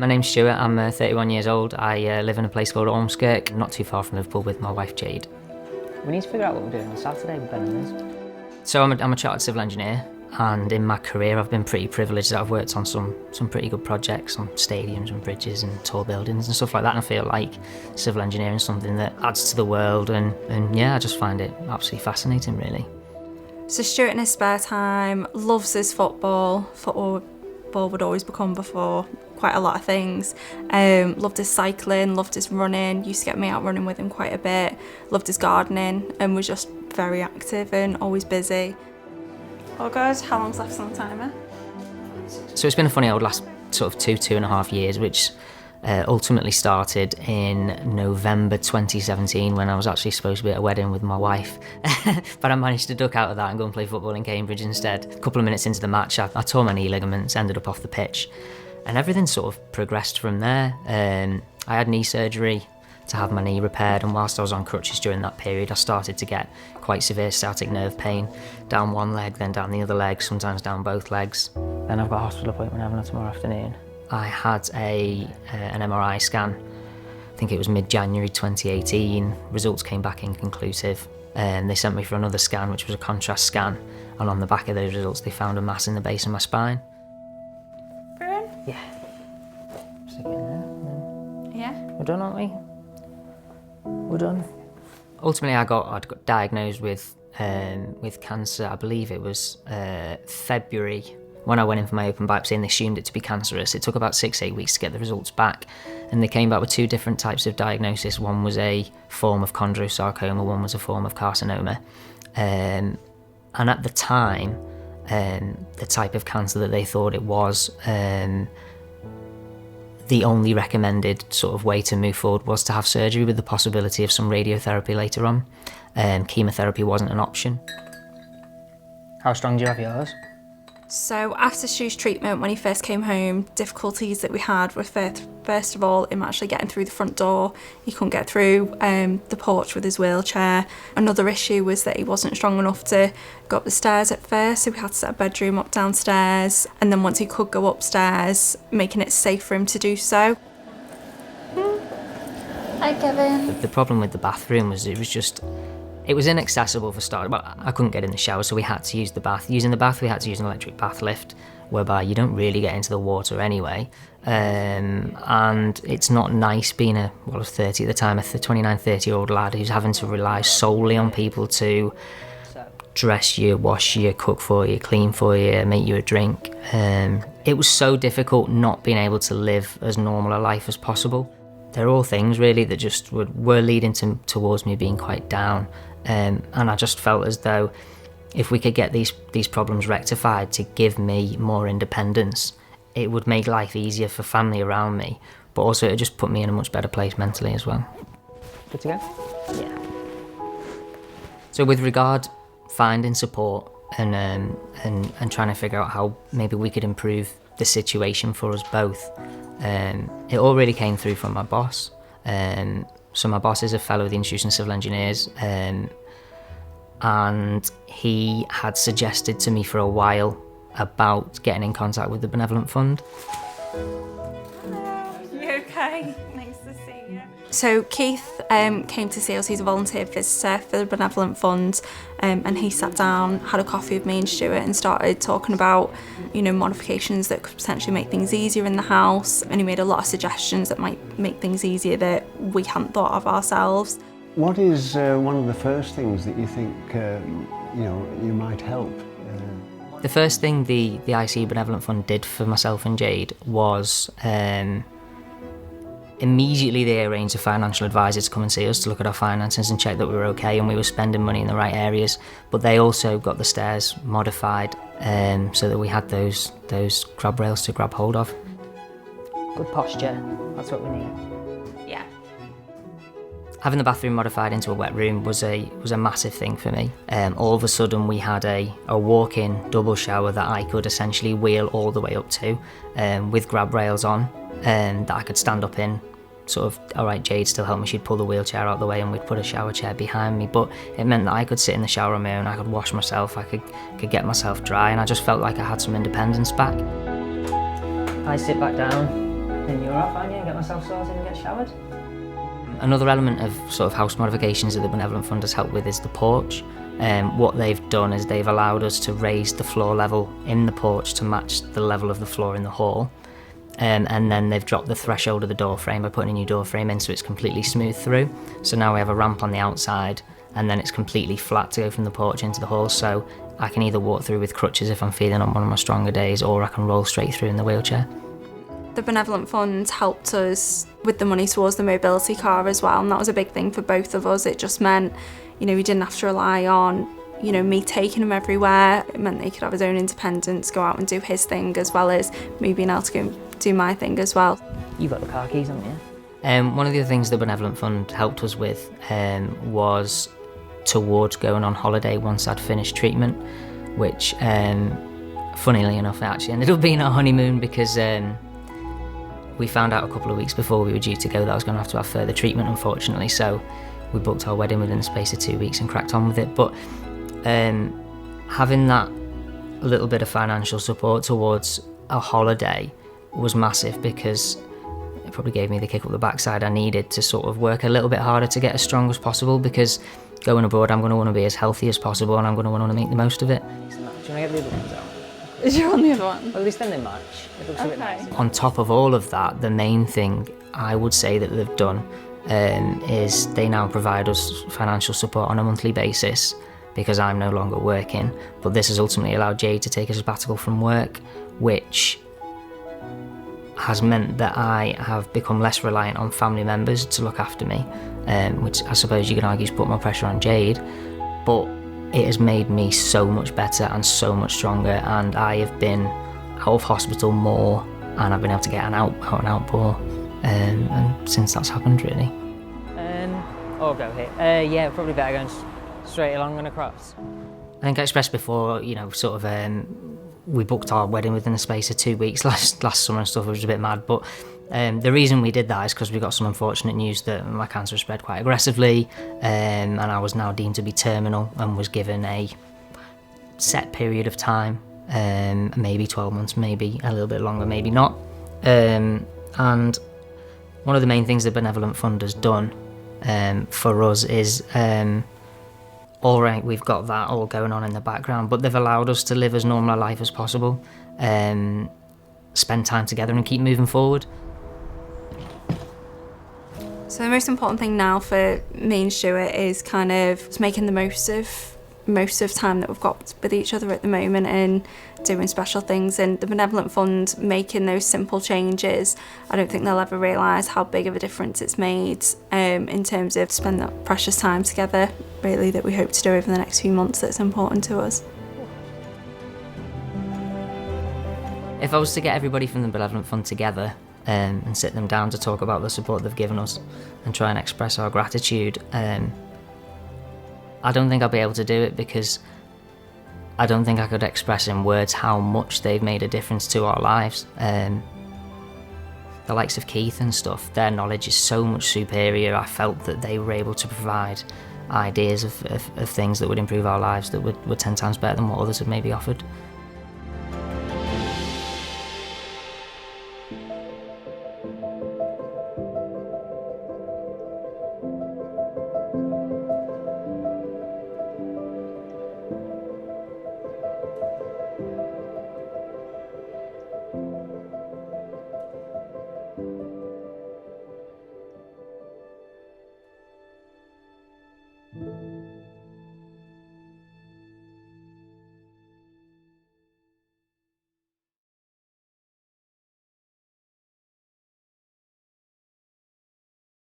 My name's Stuart, I'm 31 years old. I live in a place called Ormskirk, not too far from Liverpool, with my wife Jade. We need to figure out what we're doing on Saturday with Benevolent. So I'm a chartered civil engineer, and in my career I've been pretty privileged that I've worked on some pretty good projects on stadiums and bridges and tall buildings and stuff like that, and I feel like civil engineering is something that adds to the world, and yeah, I just find it absolutely fascinating, really. So Stuart in his spare time loves his football. Football would always become before quite a lot of things. Loved his cycling, loved his running, used to get me out running with him quite a bit, loved his gardening, and was just very active and always busy. Oh God, how long's left on the timer? So it's been a funny old last sort of 2.5 years, which ultimately started in November 2017 when I was actually supposed to be at a wedding with my wife. But I managed to duck out of that and go and play football in Cambridge instead. A couple of minutes into the match, I tore my knee ligaments, ended up off the pitch, and everything sort of progressed from there. I had knee surgery to have my knee repaired, and whilst I was on crutches during that period, I started to get quite severe sciatic nerve pain down one leg, then down the other leg, sometimes down both legs. Then I've got a hospital appointment having tomorrow afternoon. I had an MRI scan, I think it was mid-January 2018. Results came back inconclusive, and they sent me for another scan, which was a contrast scan, and on the back of those results they found a mass in the base of my spine. Brian? Yeah. Stick it in there. Yeah? We're done, aren't we? We're done. Ultimately, I'd got diagnosed with cancer. I believe it was February when I went in for my open biopsy, and they assumed it to be cancerous. It took about 6-8 weeks to get the results back, and they came back with 2 different types of diagnosis. One was a form of chondrosarcoma, one was a form of carcinoma. And at the time, the type of cancer that they thought it was, the only recommended sort of way to move forward was to have surgery with the possibility of some radiotherapy later on. Chemotherapy wasn't an option. How strong do you have yours? So after Stu's treatment, when he first came home, difficulties that we had were first of all him actually getting through the front door. He couldn't get through the porch with his wheelchair. Another issue was that he wasn't strong enough to go up the stairs at first, so we had to set a bedroom up downstairs, and then once he could go upstairs, making it safe for him to do so. Hi Kevin. The problem with the bathroom was it was inaccessible for starters. Well, I couldn't get in the shower, so we had to use the bath. Using the bath, we had to use an electric bath lift, whereby you don't really get into the water anyway. And it's not nice being I was 30 at the time, a 29, 30-year-old lad who's having to rely solely on people to dress you, wash you, cook for you, clean for you, make you a drink. It was so difficult not being able to live as normal a life as possible. They're all things really that just were leading towards me being quite down. And I just felt as though if we could get these problems rectified to give me more independence, it would make life easier for family around me, but also it just put me in a much better place mentally as well. Good to go? Yeah. So with regard finding support and trying to figure out how maybe we could improve the situation for us both, it all really came through from my boss. So my boss is a fellow of the Institution of Civil Engineers, and he had suggested to me for a while about getting in contact with the Benevolent Fund. Hello, you okay? Nice to see you. So Keith came to see us. He's a volunteer visitor for the Benevolent Fund, and he sat down, had a coffee with me and Stuart, and started talking about, modifications that could potentially make things easier in the house. And he made a lot of suggestions that might make things easier that we hadn't thought of ourselves. What is one of the first things that you think you might help? The first thing the IC Benevolent Fund did for myself and Jade was immediately they arranged a financial advisor to come and see us to look at our finances and check that we were okay and we were spending money in the right areas. But they also got the stairs modified so that we had those grab rails to grab hold of. Good posture, that's what we need. Yeah. Having the bathroom modified into a wet room was a massive thing for me. All of a sudden we had a walk-in double shower that I could essentially wheel all the way up to with grab rails on that I could stand up in. Sort of, alright, Jade still helped me, she'd pull the wheelchair out of the way and we'd put a shower chair behind me, but it meant that I could sit in the shower on my own, I could wash myself, I could get myself dry, and I just felt like I had some independence back. I sit back down, You're all fine, yeah, get myself sorted and get showered. Another element of sort of house modifications that the Benevolent Fund has helped with is the porch. What they've done is they've allowed us to raise the floor level in the porch to match the level of the floor in the hall. And then they've dropped the threshold of the door frame by putting a new door frame in so it's completely smooth through. So now we have a ramp on the outside and then it's completely flat to go from the porch into the hall, so I can either walk through with crutches if I'm feeling on one of my stronger days, or I can roll straight through in the wheelchair. The Benevolent Fund helped us with the money towards the mobility car as well, and that was a big thing for both of us. It just meant, we didn't have to rely on, me taking him everywhere. It meant that he could have his own independence, go out and do his thing, as well as me being able to go and do my thing as well. You've got the car keys, haven't you? One of the other things the Benevolent Fund helped us with was towards going on holiday once I'd finished treatment, which, funnily enough, it actually ended up being our honeymoon because we found out a couple of weeks before we were due to go that I was going to have further treatment, unfortunately, so we booked our wedding within the space of 2 weeks and cracked on with it. But having that little bit of financial support towards a holiday was massive, because it probably gave me the kick up the backside I needed to sort of work a little bit harder to get as strong as possible, because going abroad I'm going to want to be as healthy as possible and I'm going to want to make the most of it. Do you want to get the other ones out? Is you on the other one? Well, at least then they match. It looks a bit Okay. nice. On top of all of that, the main thing I would say that they've done is they now provide us financial support on a monthly basis, because I'm no longer working, but this has ultimately allowed Jade to take a sabbatical from work, which has meant that I have become less reliant on family members to look after me, which I suppose you can argue has put more pressure on Jade, but it has made me so much better and so much stronger, and I have been out of hospital more, and I've been able to get an out and out more, and since that's happened, really. Or go here. Yeah, probably better going straight along and across. I think I expressed before, sort of, we booked our wedding within the space of 2 weeks last summer and stuff, which was a bit mad, but the reason we did that is because we got some unfortunate news that my cancer spread quite aggressively, and I was now deemed to be terminal and was given a set period of time, maybe 12 months, maybe a little bit longer, maybe not. And one of the main things the Benevolent Fund has done for us is, all right, we've got that all going on in the background, but they've allowed us to live as normal a life as possible, spend time together and keep moving forward. So the most important thing now for me and Stuart is kind of making the most of time that we've got with each other at the moment and doing special things. And the Benevolent Fund making those simple changes, I don't think they'll ever realise how big of a difference it's made in terms of spending that precious time together, really, that we hope to do over the next few months that's important to us. If I was to get everybody from the Benevolent Fund together and sit them down to talk about the support they've given us and try and express our gratitude, I don't think I'll be able to do it, because I don't think I could express in words how much they've made a difference to our lives. The likes of Keith and stuff, their knowledge is so much superior. I felt that they were able to provide ideas of things that would improve our lives that were 10 times better than what others had maybe offered.